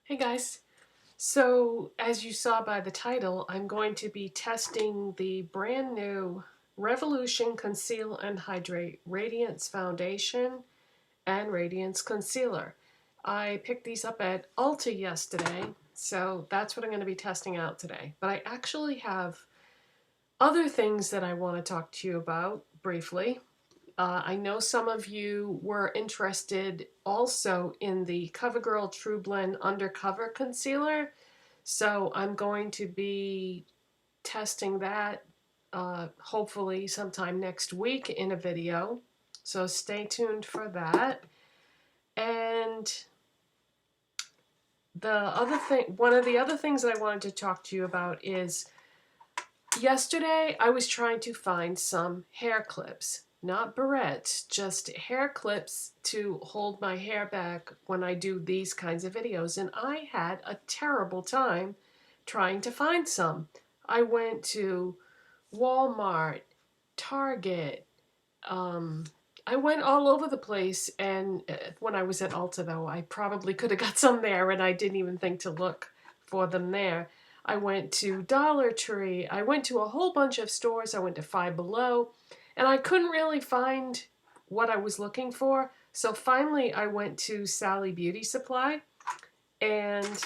Hey guys, so as you saw by the title, I'm going to be testing the brand new Revolution Conceal and Hydrate Radiance Foundation and Radiance Concealer. I picked these up at Ulta yesterday, so that's what I'm going to be testing out today. But I actually have other things that I want to talk to you about briefly. I know some of you were interested also in the CoverGirl True Blend Undercover Concealer. So I'm going to be testing that hopefully sometime next week in a video. So stay tuned for that. And one of the other things that I wanted to talk to you about is yesterday I was trying to find some hair clips. Not barrettes, just hair clips to hold my hair back when I do these kinds of videos. And I had a terrible time trying to find some. I went to Walmart, Target, I went all over the place, and when I was at Ulta though, I probably could have got some there and I didn't even think to look for them there. I went to Dollar Tree, I went to a whole bunch of stores, I went to Five Below, and I couldn't really find what I was looking for. So finally I went to Sally Beauty Supply, and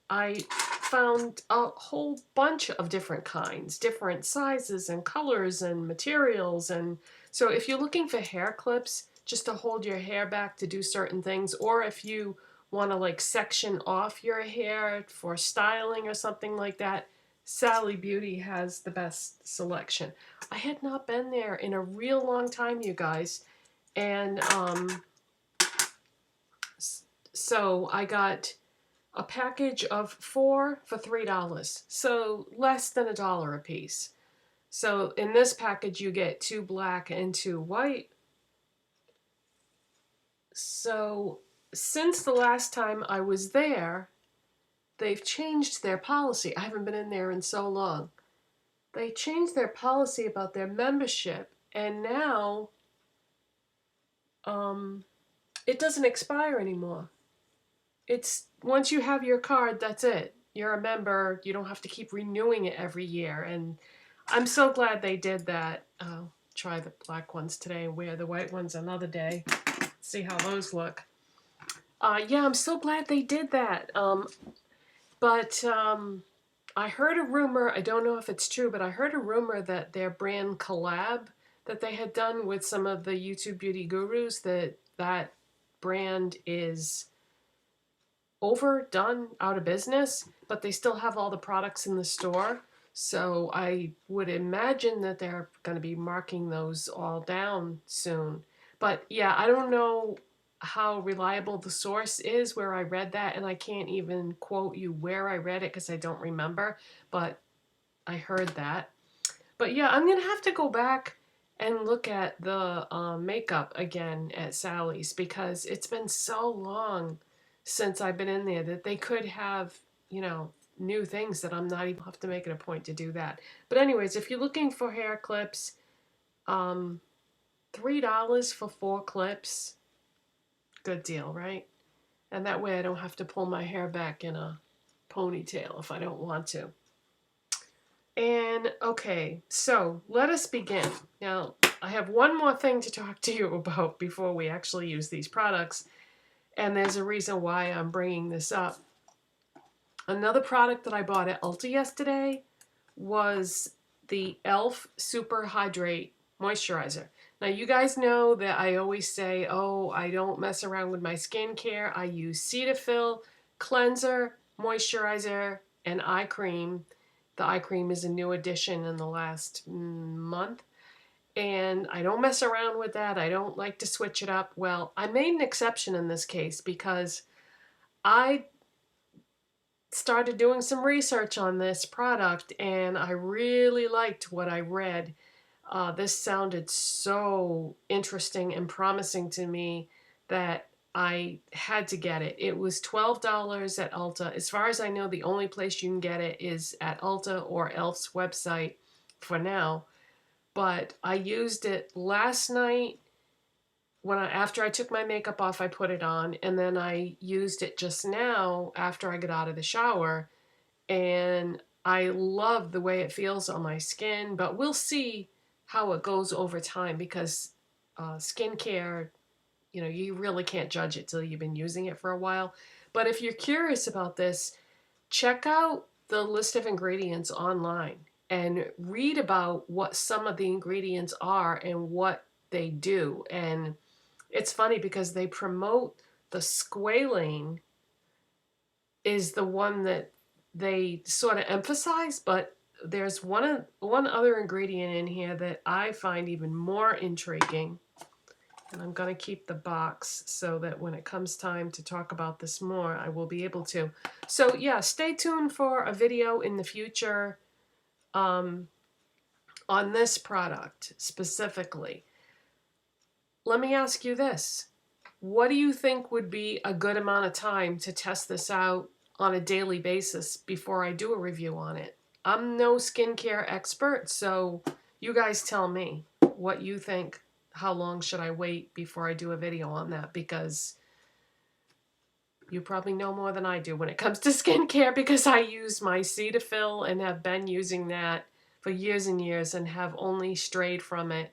I found a whole bunch of different kinds, different sizes and colors and materials. And so if you're looking for hair clips just to hold your hair back to do certain things, or if you want to like section off your hair for styling or something like that, Sally Beauty has the best selection. I had not been there in a real long time, you guys. And so I got a package of 4 for $3, so less than $1 a piece. So in this package you get 2 black and 2 white. So since the last time I was there, they've changed their policy. I haven't been in there in so long. They changed their policy about their membership, and now it doesn't expire anymore. It's once you have your card, that's it. You're a member. You don't have to keep renewing it every year. And I'm so glad they did that. I'll try the black ones today and wear the white ones another day. See how those look. Yeah, I'm so glad they did that. But I heard a rumor, I don't know if it's true, but I heard a rumor that their brand collab that they had done with some of the YouTube beauty gurus, that brand is overdone, out of business, but they still have all the products in the store. So I would imagine that they're going to be marking those all down soon. But yeah, I don't know how reliable the source is where I read that, and I can't even quote you where I read it because I don't remember, but I heard that. But yeah, I'm going to have to go back and look at the makeup again at Sally's, because it's been so long since I've been in there that they could have, you know, new things that I'm not even have to make it a point to do that. But anyways, if you're looking for hair clips, $3 for 4 clips, good deal, right? And that way I don't have to pull my hair back in a ponytail if I don't want to. And okay, so let us begin. Now, I have one more thing to talk to you about before we actually use these products, and there's a reason why I'm bringing this up. Another product that I bought at Ulta yesterday was the e.l.f. Superhydrate Moisturizer. Now, you guys know that I always say, oh, I don't mess around with my skincare. I use Cetaphil, cleanser, moisturizer, and eye cream. The eye cream is a new addition in the last month. And I don't mess around with that. I don't like to switch it up. Well, I made an exception in this case because I started doing some research on this product and I really liked what I read. This sounded so interesting and promising to me that I had to get it. It was $12 at Ulta. As far as I know, the only place you can get it is at Ulta or e.l.f.'s website for now. But I used it last night after I took my makeup off, I put it on, and then I used it just now after I got out of the shower, and I love the way it feels on my skin, but we'll see how it goes over time because skincare, you know, you really can't judge it till you've been using it for a while. But if you're curious about this, check out the list of ingredients online and read about what some of the ingredients are and what they do. And it's funny because they promote the squalane is the one that they sort of emphasize, but there's one other ingredient in here that I find even more intriguing. And I'm going to keep the box so that when it comes time to talk about this more, I will be able to. So yeah, stay tuned for a video in the future on this product specifically. Let me ask you this. What do you think would be a good amount of time to test this out on a daily basis before I do a review on it? I'm no skincare expert, so you guys tell me what you think. How long should I wait before I do a video on that? Because you probably know more than I do when it comes to skincare, because I use my Cetaphil and have been using that for years and years and have only strayed from it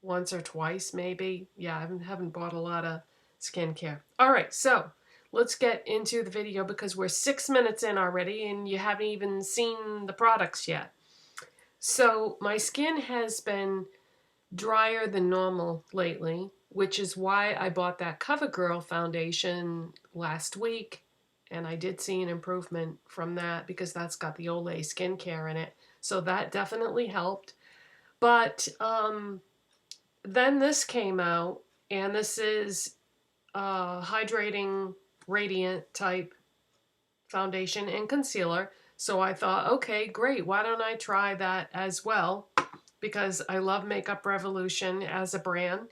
once or twice maybe. Yeah, I haven't bought a lot of skincare. All right, so let's get into the video because we're 6 minutes in already and you haven't even seen the products yet. So my skin has been drier than normal lately, which is why I bought that CoverGirl foundation last week, and I did see an improvement from that because that's got the Olay skincare in it, so that definitely helped. But then this came out, and this is hydrating radiant type foundation and concealer, so I thought, okay, great, why don't I try that as well? Because I love Makeup Revolution as a brand.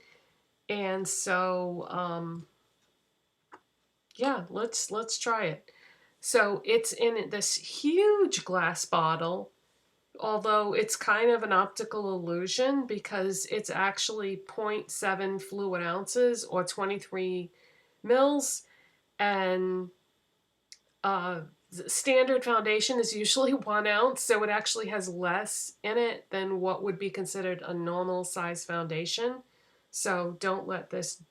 And so, yeah, let's try it. So it's in this huge glass bottle, although it's kind of an optical illusion because it's actually 0.7 fluid ounces or 23 mils. And standard foundation is usually 1 ounce, so it actually has less in it than what would be considered a normal size foundation. So don't let this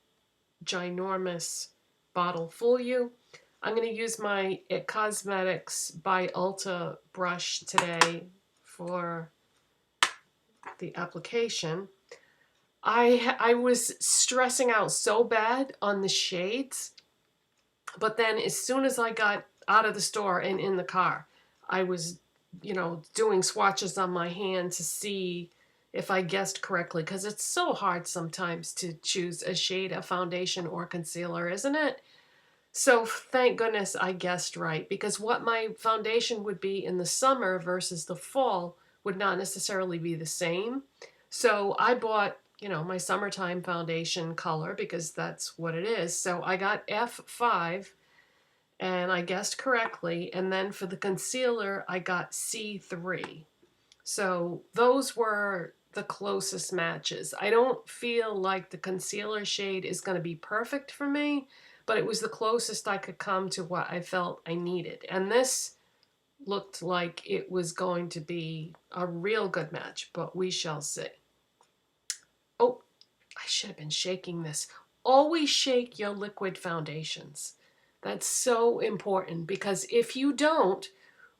ginormous bottle fool you. I'm going to use my It Cosmetics by Ulta brush today for the application. I was stressing out so bad on the shades, but then as soon as I got out of the store and in the car, I was, you know, doing swatches on my hand to see if I guessed correctly, because it's so hard sometimes to choose a shade of foundation or concealer, isn't it? So thank goodness I guessed right, because what my foundation would be in the summer versus the fall would not necessarily be the same. So I bought, you know, my summertime foundation color because that's what it is. So I got F5 and I guessed correctly. And then for the concealer, I got C3. So those were the closest matches. I don't feel like the concealer shade is going to be perfect for me, but it was the closest I could come to what I felt I needed. And this looked like it was going to be a real good match, but we shall see. Oh, I should have been shaking this. Always shake your liquid foundations. That's so important because if you don't,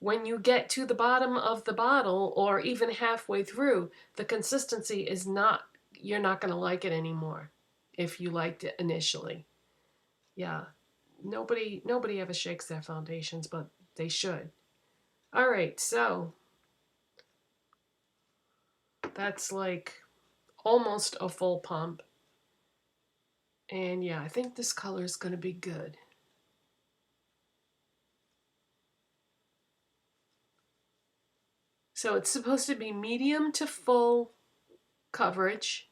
when you get to the bottom of the bottle or even halfway through, the consistency is not, you're not going to like it anymore if you liked it initially. Yeah, nobody ever shakes their foundations, but they should. All right, so that's like almost a full pump. And yeah, I think this color is going to be good. So it's supposed to be medium to full coverage.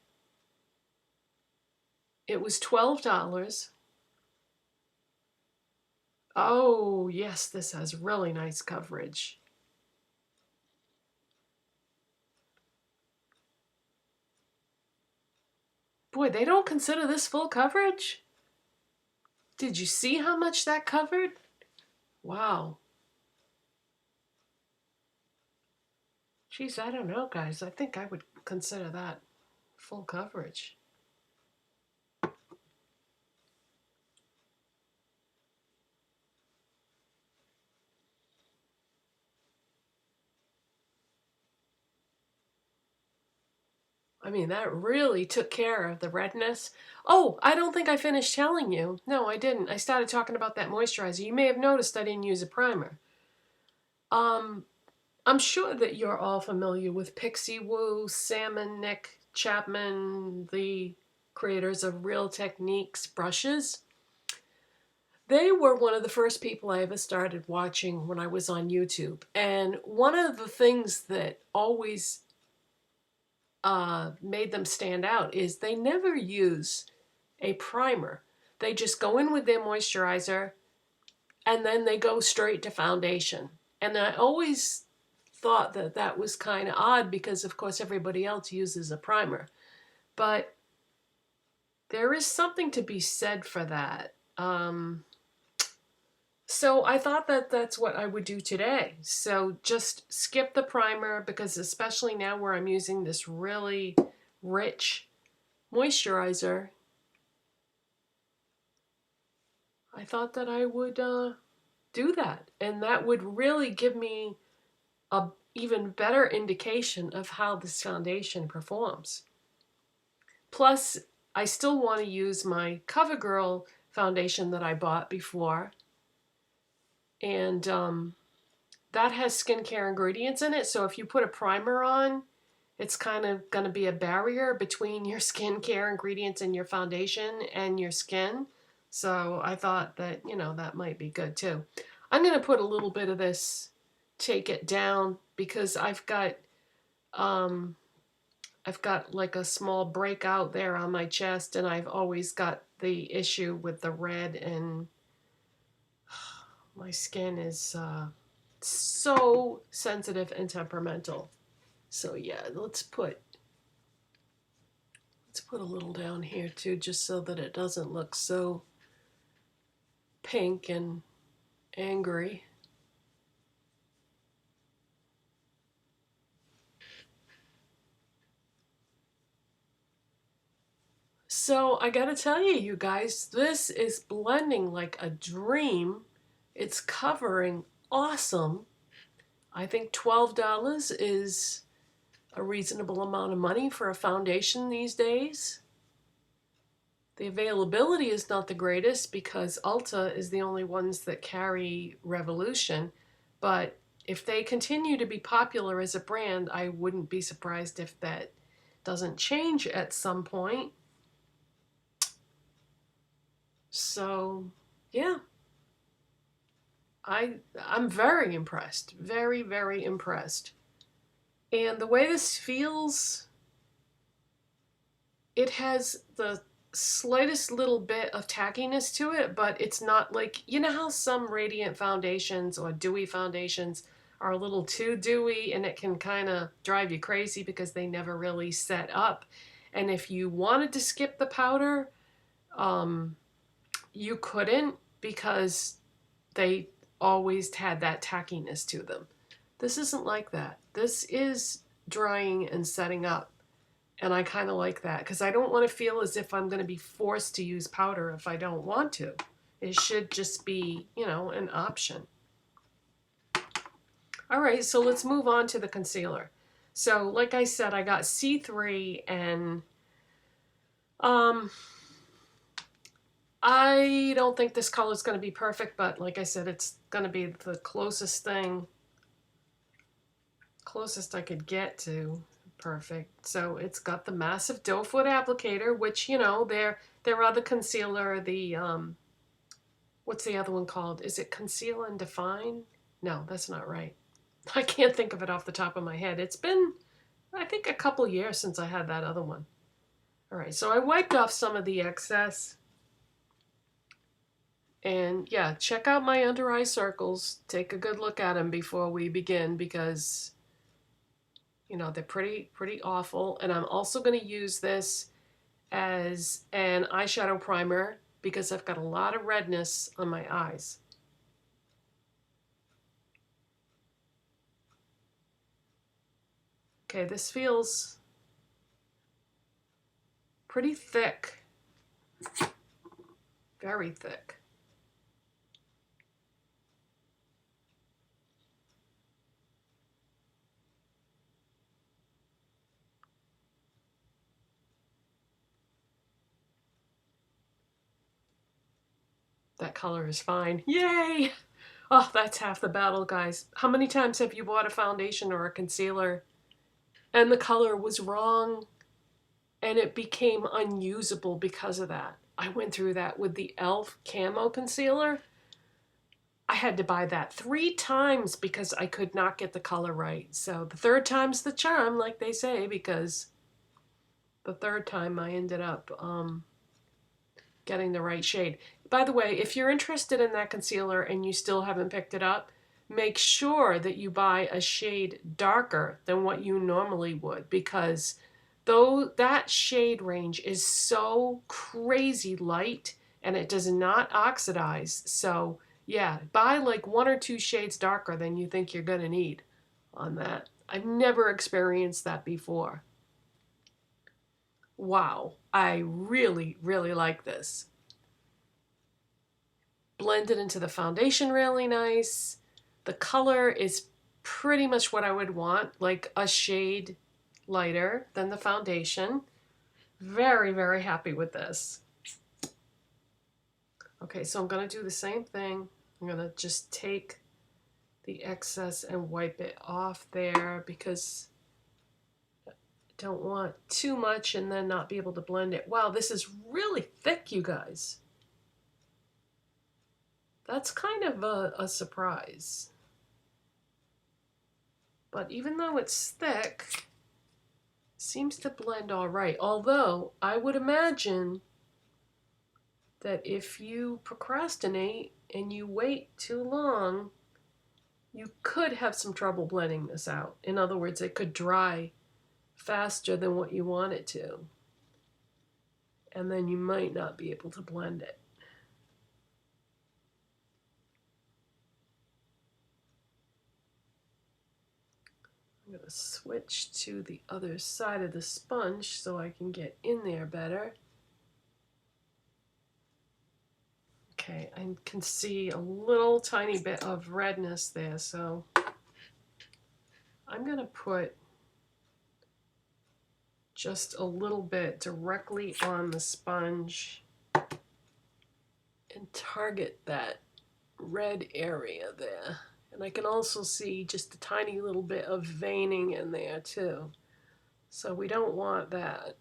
It was $12. Oh, yes, this has really nice coverage. Boy, they don't consider this full coverage? Did you see how much that covered? Wow. Geez, I don't know, guys. I think I would consider that full coverage. I mean, that really took care of the redness. Oh, I don't think I finished telling you. No, I didn't. I started talking about that moisturizer. You may have noticed I didn't use a primer. I'm sure that you're all familiar with Pixie Woo, Salmon, Nick Chapman, the creators of Real Techniques brushes. They were one of the first people I ever started watching when I was on YouTube. And one of the things that always made them stand out is they never use a primer. They just go in with their moisturizer and then they go straight to foundation. And I always thought that that was kind of odd because, of course, everybody else uses a primer. But there is something to be said for that. So I thought that that's what I would do today. So just skip the primer because especially now where I'm using this really rich moisturizer, I thought that I would do that. And that would really give me a even better indication of how this foundation performs. Plus, I still want to use my CoverGirl foundation that I bought before. And that has skincare ingredients in it. So if you put a primer on, it's kind of going to be a barrier between your skincare ingredients and your foundation and your skin. So I thought that, you know, that might be good too. I'm going to put a little bit of this Take It Down because I've got like a small breakout there on my chest, and I've always got the issue with the red, and my skin is so sensitive and temperamental. So yeah, let's put a little down here too, just so that it doesn't look so pink and angry. So I gotta tell you, you guys, this is blending like a dream. It's covering awesome. I think $12 is a reasonable amount of money for a foundation these days. The availability is not the greatest because Ulta is the only ones that carry Revolution, but if they continue to be popular as a brand, I wouldn't be surprised if that doesn't change at some point. So, yeah. I'm very impressed. Very, very impressed. And the way this feels, it has the slightest little bit of tackiness to it, but it's not like, you know how some radiant foundations or dewy foundations are a little too dewy and it can kind of drive you crazy because they never really set up. And if you wanted to skip the powder, you couldn't because they always had that tackiness to them. This isn't like that. This is drying and setting up. And I kind of like that because I don't want to feel as if I'm going to be forced to use powder if I don't want to. It should just be, you know, an option. All right, so let's move on to the concealer. So like I said, I got C3 and I don't think this color is going to be perfect, but like I said, it's going to be the closest I could get to perfect. So it's got the massive doe foot applicator, which, you know, their other concealer, the what's the other one called? Is it Conceal and Define? No, that's not right. I can't think of it off the top of my head. It's been, I think, a couple years since I had that other one. All right, so I wiped off some of the excess. And yeah, check out my under eye circles. Take a good look at them before we begin because, you know, they're pretty awful. And I'm also going to use this as an eyeshadow primer because I've got a lot of redness on my eyes. Okay, this feels pretty thick, very thick. That color is fine. Yay! Oh, that's half the battle, guys. How many times have you bought a foundation or a concealer and the color was wrong and it became unusable because of that? I went through that with the e.l.f. Camo Concealer. I had to buy that 3 times because I could not get the color right. So the third time's the charm, like they say, because the third time I ended up getting the right shade. By the way, if you're interested in that concealer and you still haven't picked it up, make sure that you buy a shade darker than what you normally would, because though that shade range is so crazy light and it does not oxidize. So yeah, buy like 1 or 2 shades darker than you think you're gonna need on that. I've never experienced that before. Wow, I really, really like this. Blended into the foundation really nice. The color is pretty much what I would want, like a shade lighter than the foundation. Very, very happy with this. Okay, so I'm going to do the same thing. I'm going to just take the excess and wipe it off there because I don't want too much and then not be able to blend it. Wow, this is really thick, you guys. That's kind of a surprise. But even though it's thick, it seems to blend all right. Although I would imagine that if you procrastinate and you wait too long, you could have some trouble blending this out. In other words, it could dry faster than what you want it to. And then you might not be able to blend it. I'm going to switch to the other side of the sponge so I can get in there better. Okay, I can see a little tiny bit of redness there, so I'm going to put just a little bit directly on the sponge and target that red area there. And I can also see just a tiny little bit of veining in there too. So we don't want that.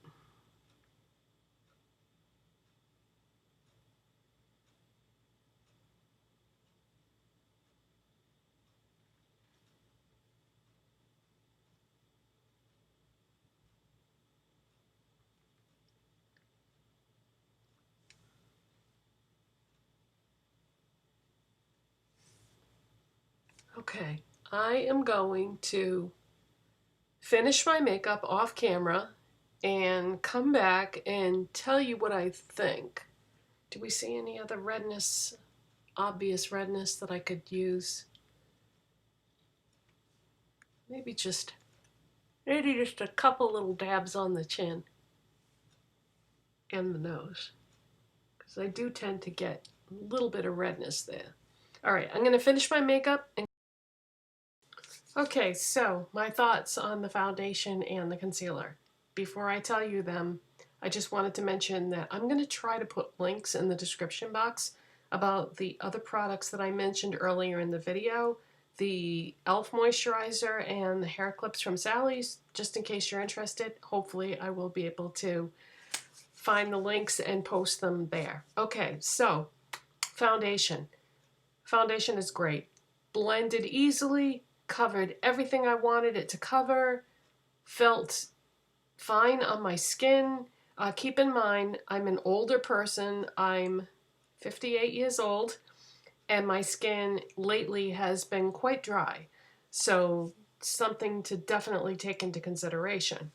Okay, I am going to finish my makeup off camera and come back and tell you what I think. Do we see any other redness, obvious redness that I could use? Maybe just a couple little dabs on the chin and the nose, because I do tend to get a little bit of redness there. All right, I'm going to finish my makeup and okay, so my thoughts on the foundation and the concealer. Before I tell you them, I just wanted to mention that I'm going to try to put links in the description box about the other products that I mentioned earlier in the video, the e.l.f. moisturizer and the hair clips from Sally's, just in case you're interested. Hopefully I will be able to find the links and post them there. Okay, so foundation. Foundation is great. Blended easily, covered everything I wanted it to cover, felt fine on my skin. Keep in mind, I'm an older person. I'm 58 years old, and my skin lately has been quite dry. So something to definitely take into consideration.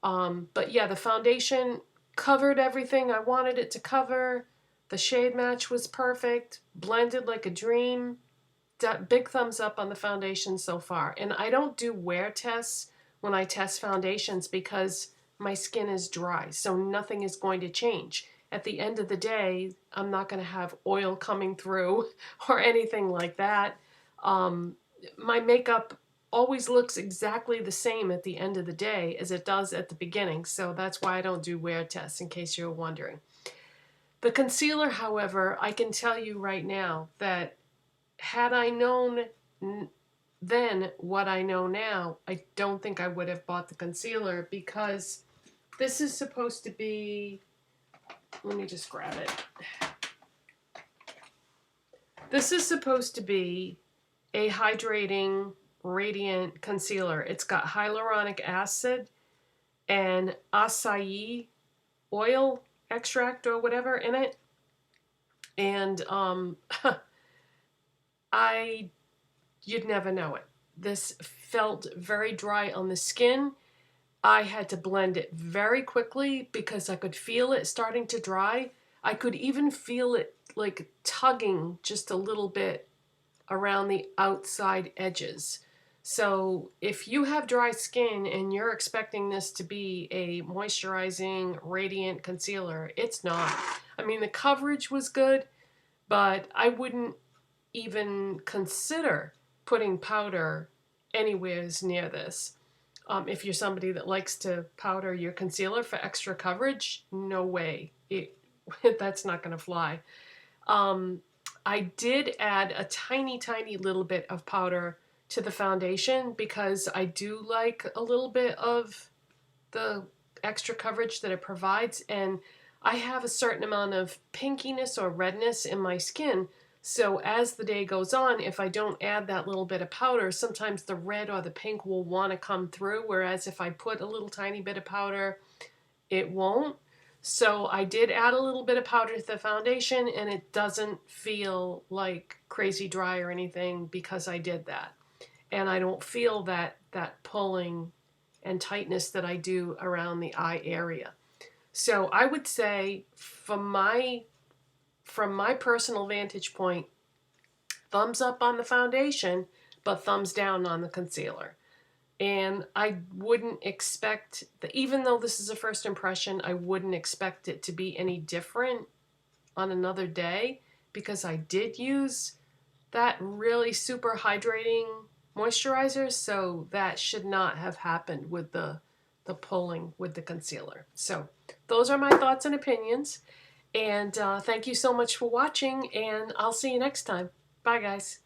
But yeah, the foundation covered everything I wanted it to cover. The shade match was perfect, blended like a dream. Big thumbs up on the foundation so far. And I don't do wear tests when I test foundations because my skin is dry, so nothing is going to change. At the end of the day, I'm not going to have oil coming through or anything like that. My makeup always looks exactly the same at the end of the day as it does at the beginning, so that's why I don't do wear tests, in case you're wondering. The concealer, however, I can tell you right now that had I known then what I know now, I don't think I would have bought the concealer, because this is supposed to be, let me just grab it. This is supposed to be a hydrating, radiant concealer. It's got hyaluronic acid and acai oil extract or whatever in it. And you'd never know it. This felt very dry on the skin. I had to blend it very quickly because I could feel it starting to dry. I could even feel it like tugging just a little bit around the outside edges. So if you have dry skin and you're expecting this to be a moisturizing, radiant concealer, it's not. I mean, the coverage was good, but I wouldn't even consider putting powder anywhere near this. If you're somebody that likes to powder your concealer for extra coverage, no way. That's not going to fly. I did add a tiny, tiny little bit of powder to the foundation because I do like a little bit of the extra coverage that it provides, and I have a certain amount of pinkiness or redness in my skin. So as the day goes on, if I don't add that little bit of powder, sometimes the red or the pink will want to come through, whereas if I put a little tiny bit of powder, it won't. So I did add a little bit of powder to the foundation, and it doesn't feel like crazy dry or anything because I did that. And I don't feel that pulling and tightness that I do around the eye area. So I would say from my personal vantage point, thumbs up on the foundation, but thumbs down on the concealer. And I wouldn't expect, even though this is a first impression, I wouldn't expect it to be any different on another day, because I did use that really super hydrating moisturizer, so that should not have happened with the pulling with the concealer. So those are my thoughts and opinions. And thank you so much for watching, and I'll see you next time. Bye, guys.